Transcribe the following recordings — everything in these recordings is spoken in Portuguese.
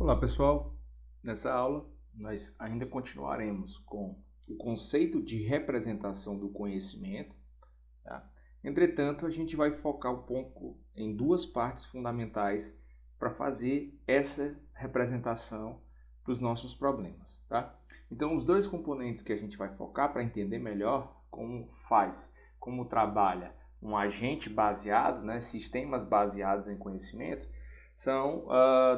Olá pessoal, nessa aula nós ainda continuaremos com o conceito de representação do conhecimento, tá? Entretanto, a gente vai focar um pouco em duas partes fundamentais para fazer essa representação para os nossos problemas, tá? Então, os dois componentes que a gente vai focar para entender melhor como trabalha um agente baseado, né, sistemas baseados em conhecimento, são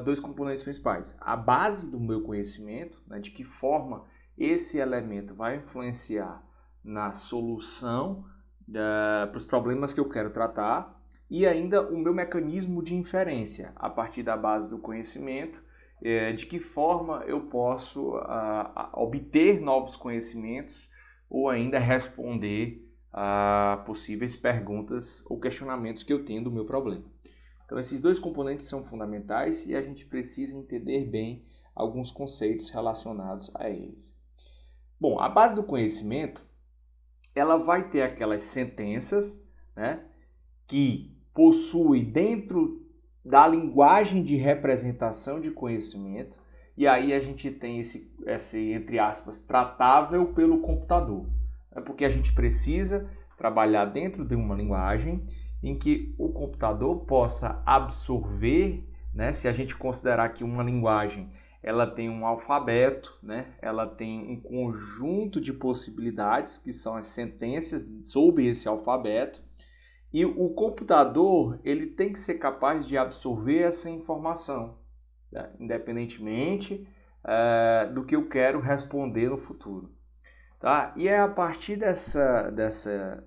dois componentes principais. A base do meu conhecimento, né, de que forma esse elemento vai influenciar na solução para os problemas que eu quero tratar, e ainda o meu mecanismo de inferência, a partir da base do conhecimento, de que forma eu posso obter novos conhecimentos ou ainda responder a possíveis perguntas ou questionamentos que eu tenho do meu problema. Então, esses dois componentes são fundamentais e a gente precisa entender bem alguns conceitos relacionados a eles. Bom, a base do conhecimento, ela vai ter aquelas sentenças, né, que possui dentro da linguagem de representação de conhecimento, e aí a gente tem esse entre aspas, tratável pelo computador. Porque a gente precisa trabalhar dentro de uma linguagem em que o computador possa absorver, né, se a gente considerar que uma linguagem ela tem um alfabeto, né, ela tem um conjunto de possibilidades que são as sentenças sob esse alfabeto, e o computador ele tem que ser capaz de absorver essa informação, né, independentemente do que eu quero responder no futuro. Tá? E é a partir dessa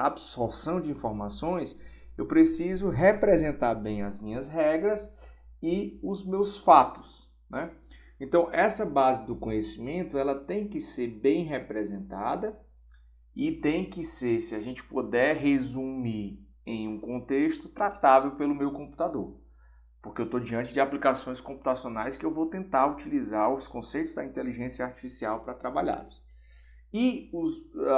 absorção de informações, eu preciso representar bem as minhas regras e os meus fatos, né? Então, essa base do conhecimento, ela tem que ser bem representada e tem que ser, se a gente puder resumir em um contexto, tratável pelo meu computador. Porque eu estou diante de aplicações computacionais que eu vou tentar utilizar os conceitos da inteligência artificial para trabalhá-los. E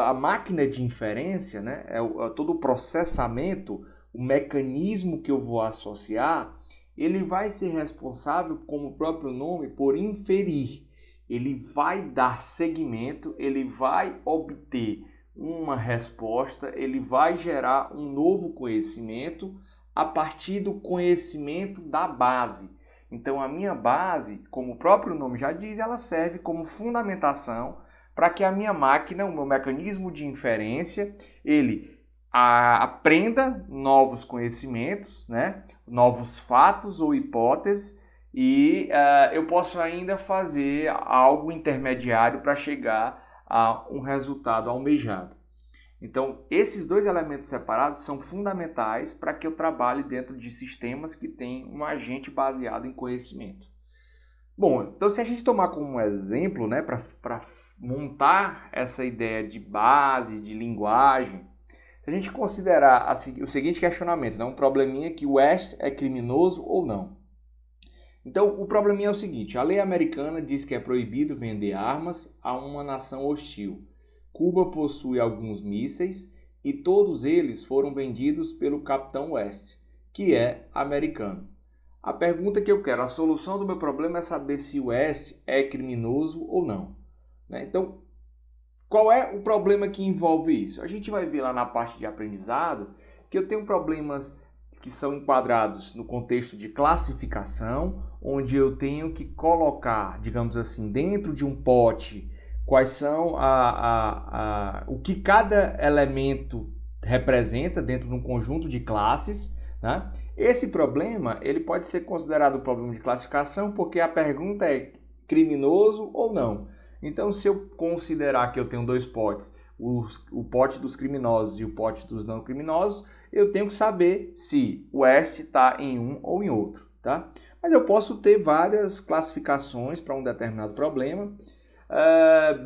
a máquina de inferência, né, todo o processamento, o mecanismo que eu vou associar, ele vai ser responsável, como o próprio nome, por inferir. Ele vai dar seguimento, ele vai obter uma resposta, ele vai gerar um novo conhecimento a partir do conhecimento da base. Então, a minha base, como o próprio nome já diz, ela serve como fundamentação para que a minha máquina, o meu mecanismo de inferência, ele aprenda novos conhecimentos, né? Novos fatos ou hipóteses, e eu posso ainda fazer algo intermediário para chegar a um resultado almejado. Então, esses dois elementos separados são fundamentais para que eu trabalhe dentro de sistemas que têm um agente baseado em conhecimento. Bom, então se a gente tomar como exemplo, né, para montar essa ideia de base, de linguagem, se a gente considerar o seguinte questionamento, né, um probleminha que o West é criminoso ou não. Então, o probleminha é o seguinte, a lei americana diz que é proibido vender armas a uma nação hostil. Cuba possui alguns mísseis e todos eles foram vendidos pelo Capitão West, que é americano. A pergunta que eu quero, a solução do meu problema é saber se o West é criminoso ou não, né? Então, qual é o problema que envolve isso? A gente vai ver lá na parte de aprendizado que eu tenho problemas que são enquadrados no contexto de classificação, onde eu tenho que colocar, digamos assim, dentro de um pote quais são o que cada elemento representa dentro de um conjunto de classes, né? Esse problema ele pode ser considerado um problema de classificação porque a pergunta é criminoso ou não. Então, se eu considerar que eu tenho dois potes, o pote dos criminosos e o pote dos não criminosos, eu tenho que saber se o S está em um ou em outro, tá? Mas eu posso ter várias classificações para um determinado problema,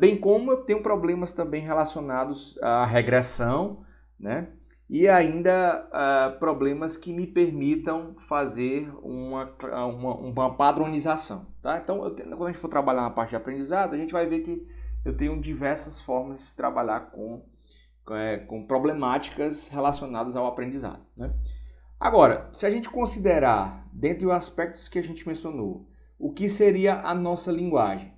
bem como eu tenho problemas também relacionados à regressão, né? E ainda problemas que me permitam fazer uma padronização. Tá? Então, quando a gente for trabalhar na parte de aprendizado, a gente vai ver que eu tenho diversas formas de trabalhar com problemáticas relacionadas ao aprendizado. Né? Agora, se a gente considerar, dentre os aspectos que a gente mencionou, o que seria a nossa linguagem?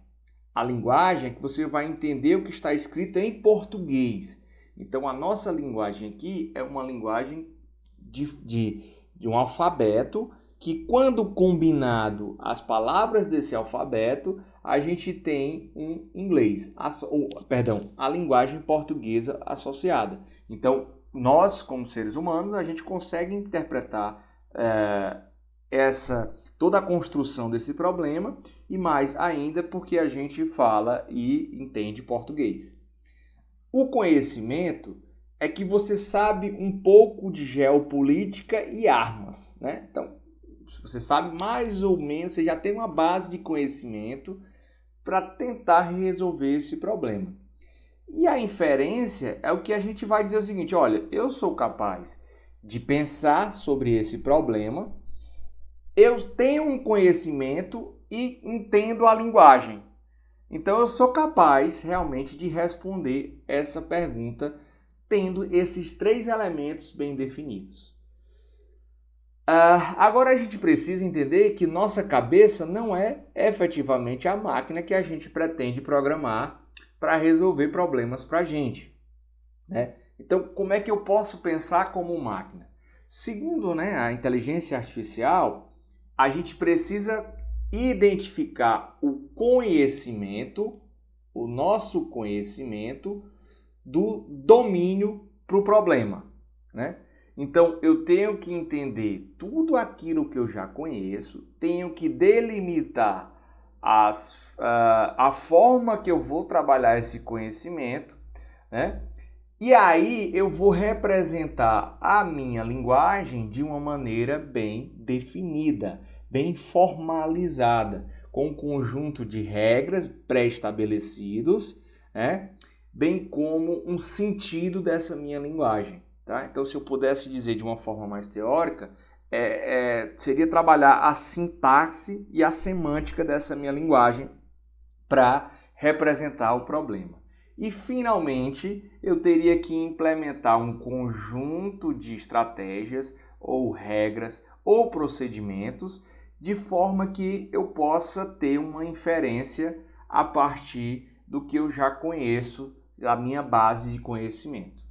A linguagem é que você vai entender o que está escrito em português. Então, a nossa linguagem aqui é uma linguagem de um alfabeto que, quando combinado as palavras desse alfabeto, a gente tem um inglês, a linguagem portuguesa associada. Então, nós, como seres humanos, a gente consegue interpretar toda a construção desse problema e mais ainda porque a gente fala e entende português. O conhecimento é que você sabe um pouco de geopolítica e armas, né? Então, você sabe mais ou menos, você já tem uma base de conhecimento para tentar resolver esse problema. E a inferência é o que a gente vai dizer o seguinte, olha, eu sou capaz de pensar sobre esse problema, eu tenho um conhecimento e entendo a linguagem. Então, eu sou capaz realmente de responder essa pergunta tendo esses 3 elementos bem definidos. Agora, a gente precisa entender que nossa cabeça não é efetivamente a máquina que a gente pretende programar para resolver problemas para a gente, né? Então, como é que eu posso pensar como máquina? Segundo, né, a inteligência artificial, a gente precisa identificar o conhecimento, o nosso conhecimento do domínio para o problema, né? Então, eu tenho que entender tudo aquilo que eu já conheço, tenho que delimitar a forma que eu vou trabalhar esse conhecimento, né? E aí eu vou representar a minha linguagem de uma maneira bem definida, bem formalizada, com um conjunto de regras pré-estabelecidos, né? Bem como um sentido dessa minha linguagem. Tá? Então, se eu pudesse dizer de uma forma mais teórica, seria trabalhar a sintaxe e a semântica dessa minha linguagem para representar o problema. E, finalmente, eu teria que implementar um conjunto de estratégias ou regras ou procedimentos de forma que eu possa ter uma inferência a partir do que eu já conheço, da minha base de conhecimento.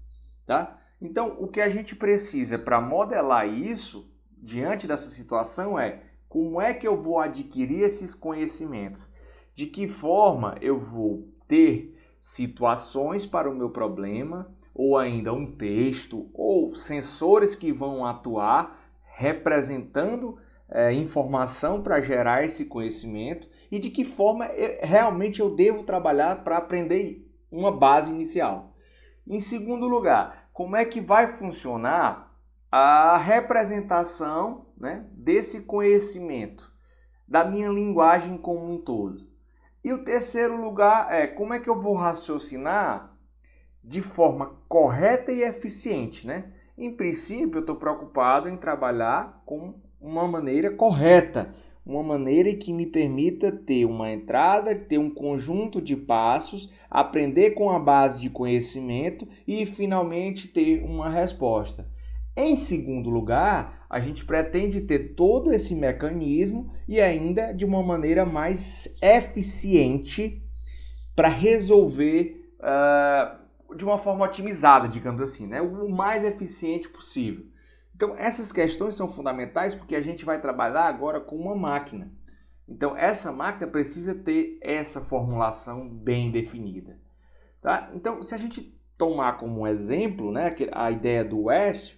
Tá? Então, o que a gente precisa para modelar isso, diante dessa situação, é como é que eu vou adquirir esses conhecimentos? De que forma eu vou ter situações para o meu problema, ou ainda um texto, ou sensores que vão atuar representando informação para gerar esse conhecimento, e de que forma realmente eu devo trabalhar para aprender uma base inicial. Em segundo lugar, como é que vai funcionar a representação, né, desse conhecimento, da minha linguagem como um todo. E o terceiro lugar é como é que eu vou raciocinar de forma correta e eficiente, né? Em princípio, eu estou preocupado em trabalhar com uma maneira correta, uma maneira que me permita ter uma entrada, ter um conjunto de passos, aprender com a base de conhecimento e finalmente ter uma resposta. Em segundo lugar, a gente pretende ter todo esse mecanismo e ainda de uma maneira mais eficiente para resolver de uma forma otimizada, digamos assim, né? O mais eficiente possível. Então, essas questões são fundamentais porque a gente vai trabalhar agora com uma máquina. Então, essa máquina precisa ter essa formulação bem definida. Tá? Então, se a gente tomar como exemplo, né, a ideia do West,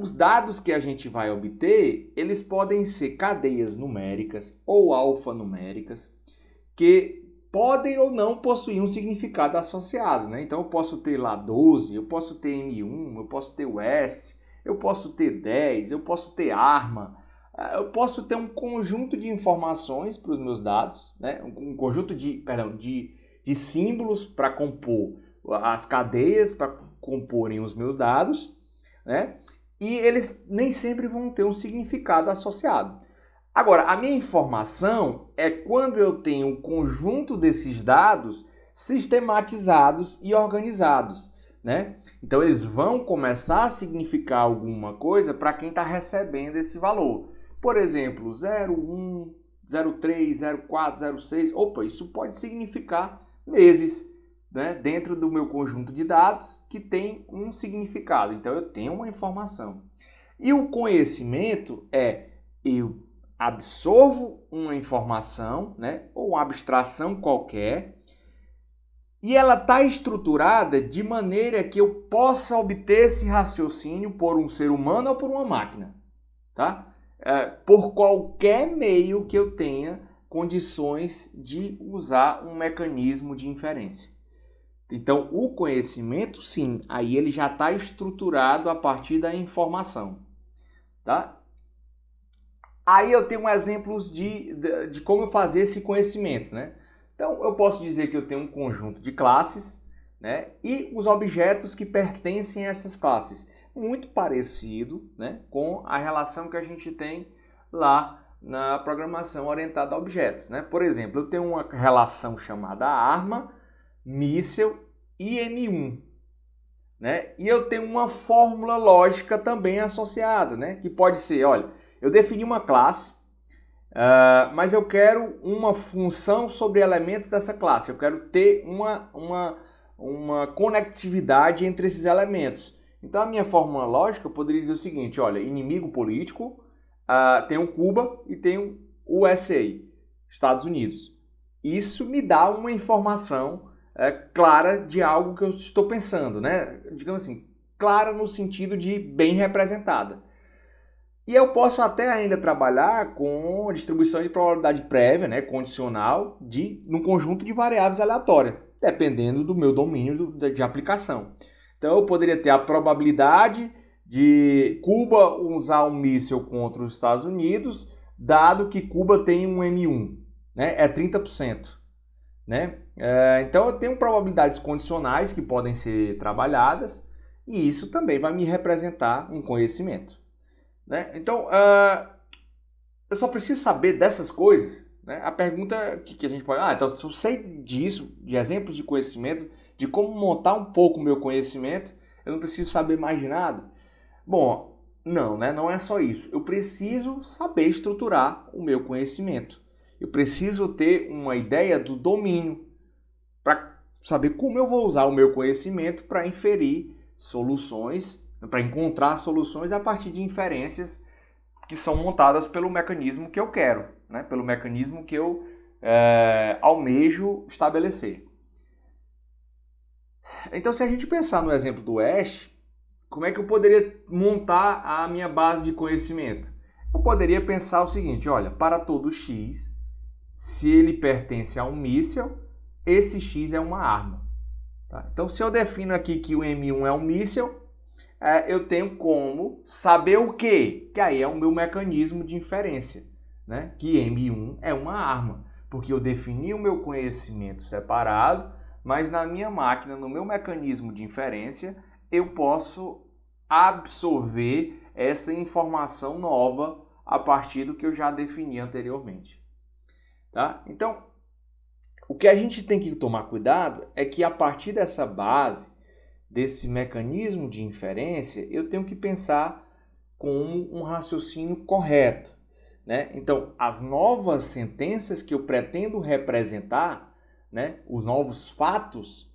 os dados que a gente vai obter, eles podem ser cadeias numéricas ou alfanuméricas que podem ou não possuir um significado associado, né? Então, eu posso ter lá 12, eu posso ter M1, eu posso ter West, eu posso ter 10, eu posso ter arma, eu posso ter um conjunto de informações para os meus dados, né? Um conjunto de símbolos para compor as cadeias, para comporem os meus dados, né? E eles nem sempre vão ter um significado associado. Agora, a minha informação é quando eu tenho um conjunto desses dados sistematizados e organizados, né? Então, eles vão começar a significar alguma coisa para quem está recebendo esse valor. Por exemplo, 0, 1, 03, 04, 06. Opa, isso pode significar meses, né, dentro do meu conjunto de dados que tem um significado. Então, eu tenho uma informação. E o conhecimento eu absorvo uma informação, né, ou uma abstração qualquer, e ela está estruturada de maneira que eu possa obter esse raciocínio por um ser humano ou por uma máquina, tá? Por qualquer meio que eu tenha condições de usar um mecanismo de inferência. Então, o conhecimento, sim, aí ele já está estruturado a partir da informação, tá? Aí eu tenho exemplos de como fazer esse conhecimento, né? Então, eu posso dizer que eu tenho um conjunto de classes, né, e os objetos que pertencem a essas classes. Muito parecido, né, com a relação que a gente tem lá na programação orientada a objetos, né? Por exemplo, eu tenho uma relação chamada arma, míssil e M1, né? E eu tenho uma fórmula lógica também associada, né? Que pode ser, olha, eu defini uma classe, mas eu quero uma função sobre elementos dessa classe. Eu quero ter uma conectividade entre esses elementos. Então, a minha fórmula lógica eu poderia dizer o seguinte, olha, inimigo político, tem o Cuba e tem o USA, Estados Unidos. Isso me dá uma informação clara de algo que eu estou pensando, né? Digamos assim, clara no sentido de bem representada. E eu posso até ainda trabalhar com distribuição de probabilidade prévia, né, condicional, num conjunto de variáveis aleatórias, dependendo do meu domínio de aplicação. Então eu poderia ter a probabilidade de Cuba usar um míssil contra os Estados Unidos, dado que Cuba tem um M1, né, é 30%. Né? Então eu tenho probabilidades condicionais que podem ser trabalhadas, e isso também vai me representar um conhecimento. Né? Então, eu só preciso saber dessas coisas. Né? A pergunta que a gente pode... então se eu sei disso, de exemplos de conhecimento, de como montar um pouco o meu conhecimento, eu não preciso saber mais de nada? Bom, não, né? Não é só isso. Eu preciso saber estruturar o meu conhecimento. Eu preciso ter uma ideia do domínio para saber como eu vou usar o meu conhecimento para inferir soluções, para encontrar soluções a partir de inferências que são montadas pelo mecanismo que eu quero, né? Pelo mecanismo que eu almejo estabelecer. Então, se a gente pensar no exemplo do hash, como é que eu poderia montar a minha base de conhecimento? Eu poderia pensar o seguinte, olha, para todo x, se ele pertence a um míssil, esse x é uma arma. Tá? Então, se eu defino aqui que o M1 é um míssil, eu tenho como saber o quê? Que aí é o meu mecanismo de inferência, né? Que M1 é uma arma, porque eu defini o meu conhecimento separado, mas na minha máquina, no meu mecanismo de inferência, eu posso absorver essa informação nova a partir do que eu já defini anteriormente. Tá? Então, o que a gente tem que tomar cuidado é que a partir dessa base, desse mecanismo de inferência, eu tenho que pensar como um raciocínio correto. Né? Então, as novas sentenças que eu pretendo representar, né, os novos fatos,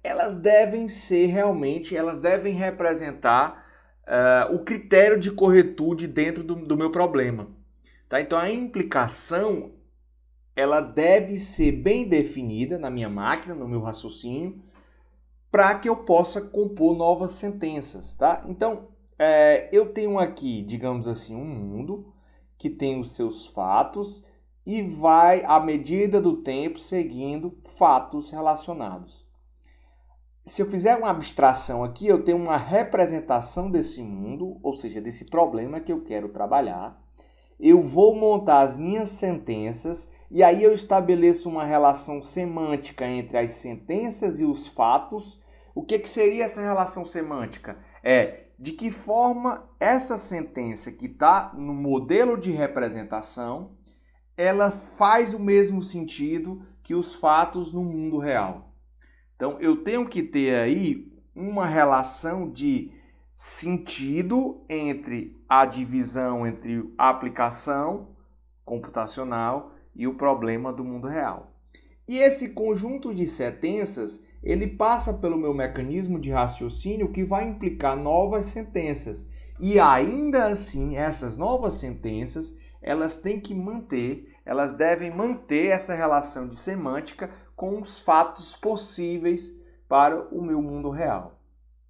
elas devem ser realmente, elas devem representar o critério de corretude dentro do meu problema. Tá? Então, a implicação ela deve ser bem definida na minha máquina, no meu raciocínio, para que eu possa compor novas sentenças. Tá? Então, eu tenho aqui, digamos assim, um mundo que tem os seus fatos e vai, à medida do tempo, seguindo fatos relacionados. Se eu fizer uma abstração aqui, eu tenho uma representação desse mundo, ou seja, desse problema que eu quero trabalhar. Eu vou montar as minhas sentenças e aí eu estabeleço uma relação semântica entre as sentenças e os fatos. O que seria essa relação semântica? De que forma essa sentença que está no modelo de representação, ela faz o mesmo sentido que os fatos no mundo real. Então, eu tenho que ter aí uma relação de sentido entre a divisão entre a aplicação computacional e o problema do mundo real. E esse conjunto de sentenças, ele passa pelo meu mecanismo de raciocínio que vai implicar novas sentenças. E ainda assim, essas novas sentenças, elas devem manter essa relação de semântica com os fatos possíveis para o meu mundo real.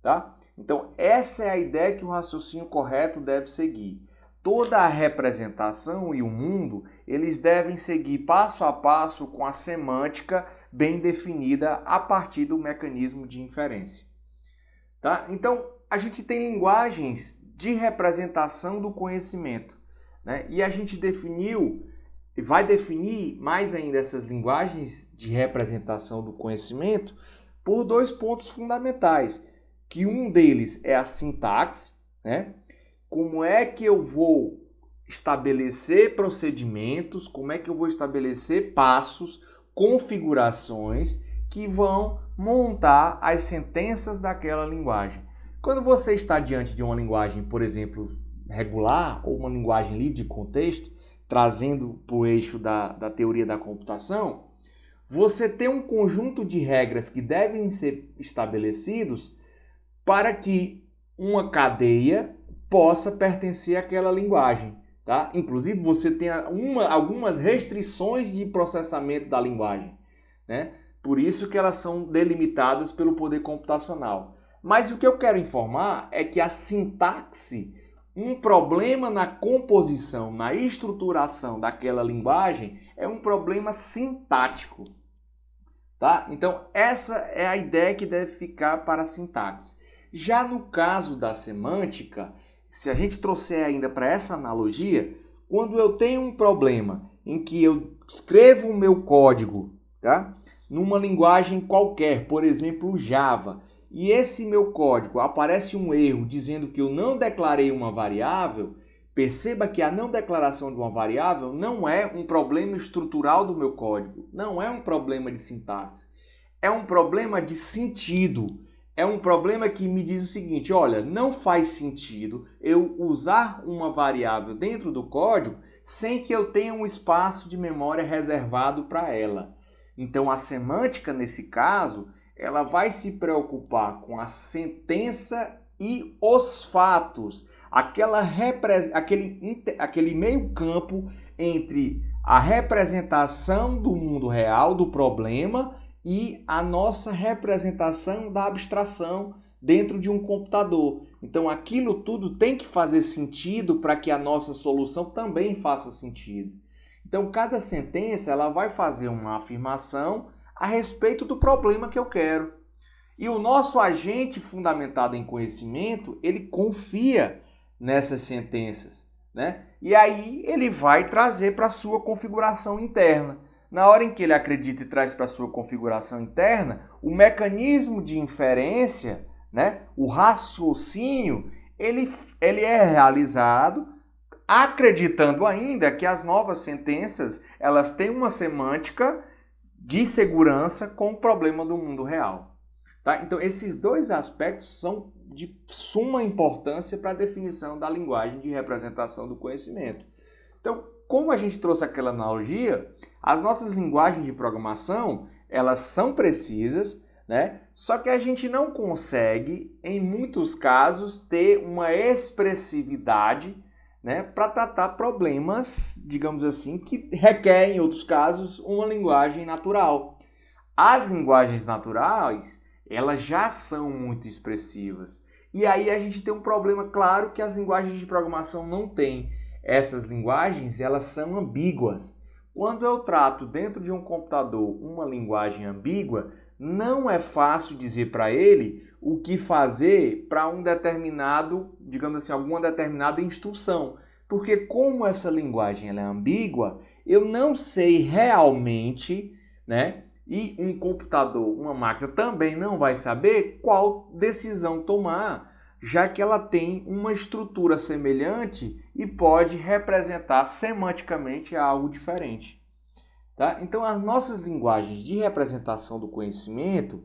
Tá? Então, essa é a ideia que o raciocínio correto deve seguir. Toda a representação e o mundo, eles devem seguir passo a passo com a semântica bem definida a partir do mecanismo de inferência. Tá? Então, a gente tem linguagens de representação do conhecimento, né? E a gente vai definir mais ainda essas linguagens de representação do conhecimento por 2 pontos fundamentais, que um deles é a sintaxe, né? Como é que eu vou estabelecer procedimentos, como é que eu vou estabelecer passos, configurações que vão montar as sentenças daquela linguagem. Quando você está diante de uma linguagem, por exemplo, regular ou uma linguagem livre de contexto, trazendo para o eixo da teoria da computação, você tem um conjunto de regras que devem ser estabelecidos para que uma cadeia possa pertencer àquela linguagem. Tá? Inclusive, você tem algumas restrições de processamento da linguagem, né? Por isso que elas são delimitadas pelo poder computacional. Mas o que eu quero informar é que a sintaxe, um problema na composição, na estruturação daquela linguagem, é um problema sintático. Tá? Então, essa é a ideia que deve ficar para a sintaxe. Já no caso da semântica, se a gente trouxer ainda para essa analogia, quando eu tenho um problema em que eu escrevo o meu código, tá? Numa linguagem qualquer, por exemplo, Java, e esse meu código aparece um erro dizendo que eu não declarei uma variável, perceba que a não declaração de uma variável não é um problema estrutural do meu código, não é um problema de sintaxe, é um problema de sentido. É um problema que me diz o seguinte, olha, não faz sentido eu usar uma variável dentro do código sem que eu tenha um espaço de memória reservado para ela. Então, a semântica, nesse caso, ela vai se preocupar com a sentença e os fatos, aquele meio campo entre a representação do mundo real, do problema, e a nossa representação da abstração dentro de um computador. Então, aquilo tudo tem que fazer sentido para que a nossa solução também faça sentido. Então, cada sentença ela vai fazer uma afirmação a respeito do problema que eu quero. E o nosso agente fundamentado em conhecimento, ele confia nessas sentenças, né? E aí ele vai trazer para a sua configuração interna. Na hora em que ele acredita e traz para a sua configuração interna, o mecanismo de inferência, né, o raciocínio, ele é realizado acreditando ainda que as novas sentenças elas têm uma semântica de segurança com o problema do mundo real. Tá? Então, esses 2 aspectos são de suma importância para a definição da linguagem de representação do conhecimento. Então, como a gente trouxe aquela analogia, as nossas linguagens de programação, elas são precisas, né? Só que a gente não consegue, em muitos casos, ter uma expressividade, né, para tratar problemas, digamos assim, que requerem, em outros casos, uma linguagem natural. As linguagens naturais, elas já são muito expressivas. E aí a gente tem um problema claro que as linguagens de programação não têm. Essas linguagens, elas são ambíguas. Quando eu trato dentro de um computador uma linguagem ambígua, não é fácil dizer para ele o que fazer para um determinado, digamos assim, alguma determinada instrução. Porque como essa linguagem ela é ambígua, eu não sei realmente, né? E um computador, uma máquina também não vai saber qual decisão tomar, já que ela tem uma estrutura semelhante e pode representar semanticamente algo diferente. Tá? Então, as nossas linguagens de representação do conhecimento,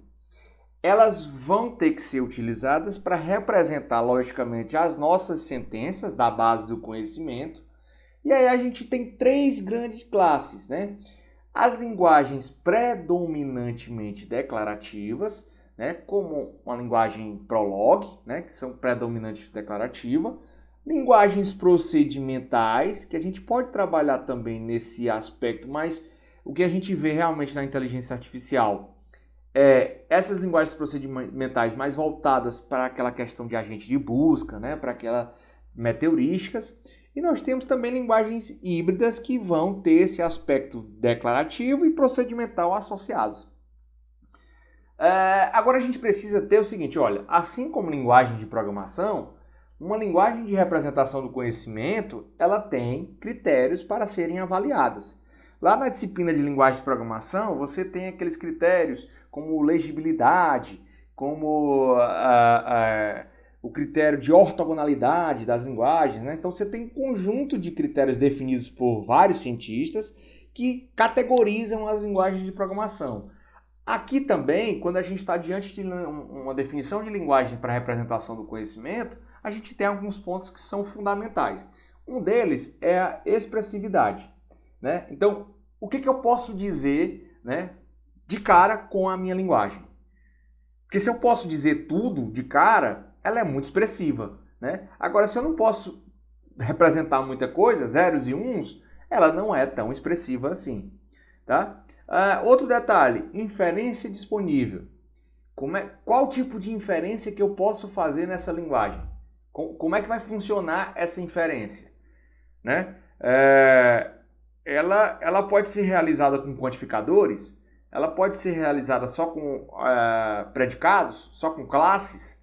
elas vão ter que ser utilizadas para representar, logicamente, as nossas sentenças da base do conhecimento, E aí a gente tem três grandes classes, né? As linguagens predominantemente declarativas, né? Como uma linguagem Prolog, né? Que são predominantemente declarativas. Linguagens procedimentais, que a gente pode trabalhar também nesse aspecto, mas o que a gente vê realmente na inteligência artificial é essas linguagens procedimentais mais voltadas para aquela questão de agente de busca, né? Para aquelas meteorísticas. E nós temos também linguagens híbridas que vão ter esse aspecto declarativo e procedimental associados. Agora a gente precisa ter o seguinte, olha, assim como linguagem de programação, uma linguagem de representação do conhecimento, ela tem critérios para serem avaliadas. Lá na disciplina de linguagem de programação, você tem aqueles critérios como legibilidade, como o critério de ortogonalidade das linguagens, né? Então você tem um conjunto de critérios definidos por vários cientistas que categorizam as linguagens de programação. Aqui também, quando a gente está diante de uma definição de linguagem para representação do conhecimento, a gente tem alguns pontos que são fundamentais. Um deles é a expressividade, né? Então, o que eu posso dizer, né, de cara com a minha linguagem? Porque se eu posso dizer tudo de cara, ela é muito expressiva, né? Agora, se eu não posso representar muita coisa, zeros e uns, ela não é tão expressiva assim, tá? Outro detalhe, inferência disponível. Qual tipo de inferência que eu posso fazer nessa linguagem? Como é que vai funcionar essa inferência? Né? Ela pode ser realizada com quantificadores, ela pode ser realizada só com predicados, só com classes.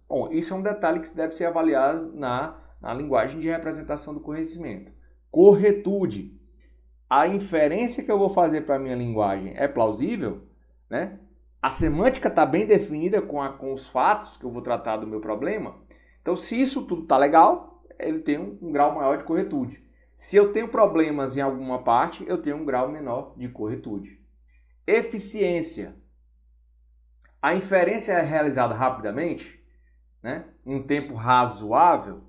Bom, isso é um detalhe que deve ser avaliado na linguagem de representação do conhecimento. Corretude. A inferência que eu vou fazer para a minha linguagem é plausível? Né? A semântica está bem definida com os fatos que eu vou tratar do meu problema? Então, se isso tudo está legal, ele tem um grau maior de corretude. Se eu tenho problemas em alguma parte, eu tenho um grau menor de corretude. Eficiência. A inferência é realizada rapidamente, né? Em um tempo razoável?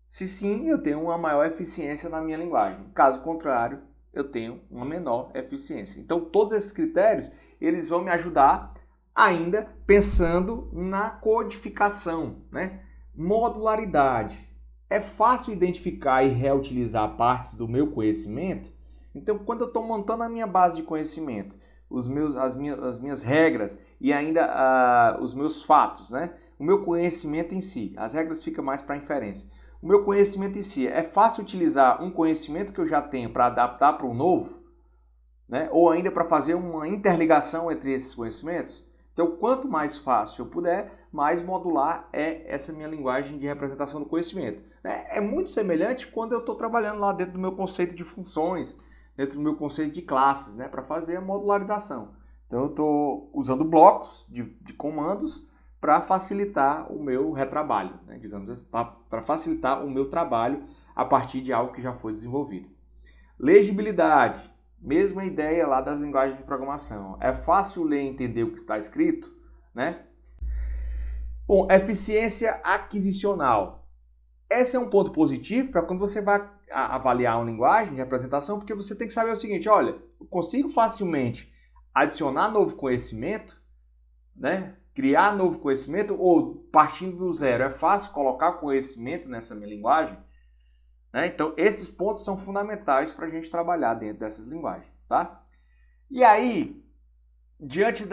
Se sim, eu tenho uma maior eficiência na minha linguagem. Caso contrário, eu tenho uma menor eficiência. Então, todos esses critérios, eles vão me ajudar ainda pensando na codificação, né? Modularidade. É fácil identificar e reutilizar partes do meu conhecimento? Então, quando eu estou montando a minha base de conhecimento, as minhas regras e ainda os meus fatos, né? O meu conhecimento em si, as regras ficam mais para inferência. O meu conhecimento em si, é fácil utilizar um conhecimento que eu já tenho para adaptar para um novo? Né? Ou ainda para fazer uma interligação entre esses conhecimentos? Então, quanto mais fácil eu puder, mais modular é essa minha linguagem de representação do conhecimento. É muito semelhante quando eu estou trabalhando lá dentro do meu conceito de funções, dentro do meu conceito de classes, né? Para fazer a modularização. Então, eu estou usando blocos de comandos para facilitar o meu retrabalho, né? Digamos assim, para facilitar o meu trabalho a partir de algo que já foi desenvolvido. Legibilidade. Mesma ideia lá das linguagens de programação. É fácil ler e entender o que está escrito, né? Bom, eficiência aquisicional. Esse é um ponto positivo para quando você vai avaliar uma linguagem de representação, porque você tem que saber o seguinte, olha, eu consigo facilmente adicionar novo conhecimento, né? Criar novo conhecimento, ou partindo do zero, é fácil colocar conhecimento nessa minha linguagem? Né? Então, esses pontos são fundamentais para a gente trabalhar dentro dessas linguagens, tá? E aí, diante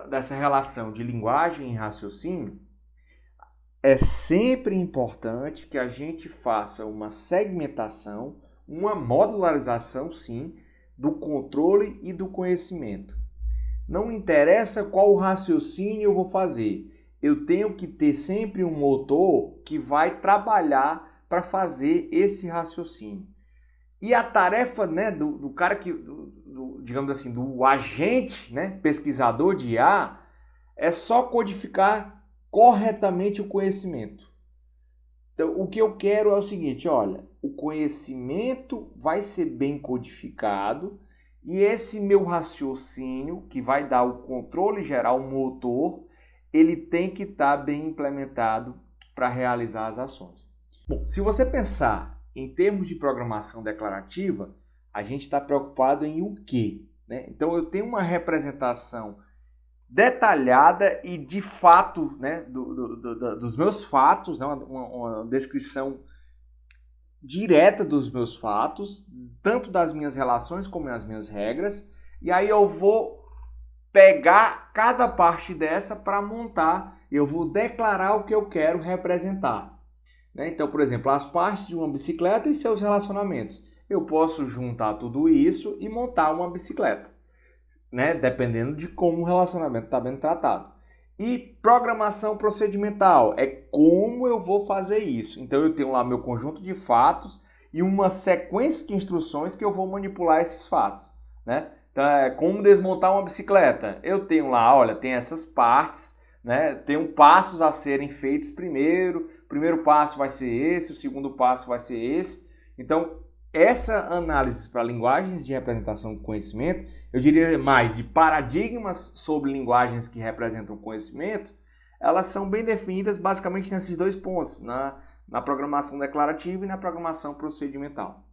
dessa relação de linguagem e raciocínio, é sempre importante que a gente faça uma segmentação, uma modularização, sim, do controle e do conhecimento. Não interessa qual raciocínio eu vou fazer, eu tenho que ter sempre um motor que vai trabalhar para fazer esse raciocínio. E a tarefa, né, do cara que, digamos assim, do agente, né, pesquisador de IA, é só codificar corretamente o conhecimento. Então, o que eu quero é o seguinte, olha, o conhecimento vai ser bem codificado e esse meu raciocínio, que vai dar o controle geral, o motor, ele tem que estar bem implementado para realizar as ações. Bom, se você pensar em termos de programação declarativa, a gente está preocupado em o quê? Né? Então, eu tenho uma representação detalhada e de fato, né, dos meus fatos, né, uma descrição direta dos meus fatos, tanto das minhas relações como das minhas regras, e aí eu vou pegar cada parte dessa para montar, eu vou declarar o que eu quero representar. Né? Então, por exemplo, as partes de uma bicicleta e seus relacionamentos. Eu posso juntar tudo isso e montar uma bicicleta, né? Dependendo de como o relacionamento está bem tratado. E programação procedimental é como eu vou fazer isso. Então, eu tenho lá meu conjunto de fatos e uma sequência de instruções que eu vou manipular esses fatos. Né? Então, é como desmontar uma bicicleta. Eu tenho lá, olha, tem essas partes, né? Tem passos a serem feitos primeiro. O primeiro passo vai ser esse, o segundo passo vai ser esse. Então, essa análise para linguagens de representação do conhecimento, eu diria mais de paradigmas sobre linguagens que representam conhecimento, elas são bem definidas basicamente nesses dois pontos, na programação declarativa e na programação procedimental.